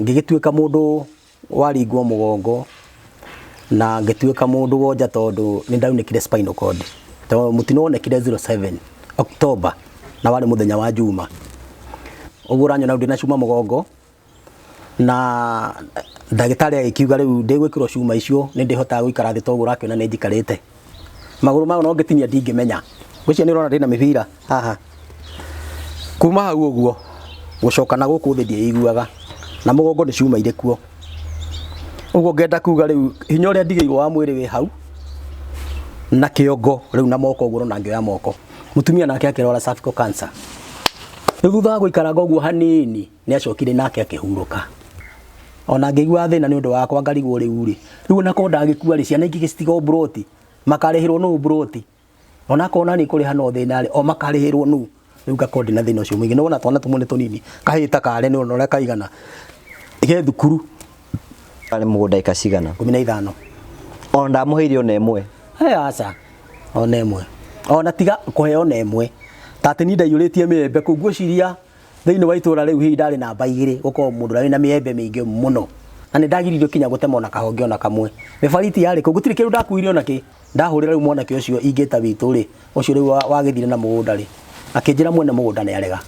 Ngigituika mundu waringwo mugongo na ngituika mundu wonja tondu ni ndaunikire spinal cord to mutino wonekire 07 October na wale muthenya wa juma uguranyo na ndina cuma mugongo na ndagitari agikiuga riu ndigwikirwo cuma icio ni ndihota guikara thi togu rakiona ni njikarite maguru mayo no ngitinia ndingimenya gucio ni urona ndina mibira haha kuma hau uguo gucoka na guku thi ndiiguaga na mugongo ni cuma ire kuo uguo ngenda kuga riu hinya uria ndigeirwo wa mwiri wi hau na kiongo riu na moko uguo na ngioya moko mutumia nake akirora cervical cancer riu thutha wa guikaraga uguo hanini ni acokire nake akihuruka ona ngigua thina ni undu wakwa ngarigwo riu na ko ndagikua ri ciana ingi gicitigo broti makarihirwo no broti ona kona ni kuri hano thina ri o makarihirwo nu riu gakondi na thina ucio mwingi no wona twana tumwe ni tunini kahita kare ni ona kaigana ige thukuru ale mugunda ikacigana 15 onda muhiri ona emwe aca ona emwe ona tiga kuheo na emwe tate ni ndaiyuritie miembe kuguo ciria thiini wa itura riu hi ndari namba 2 guko mundu rari na miembe mingi muno na ni ndagiririo kinya gutema ona kahonge ona kamwe mibariti yari ku gutiri kiru ndakuirio naki ndahurira riu mwana ki ucio ingita witu ri ucio riu wagithire na mugunda ri akinjira mwene mugunda ni arega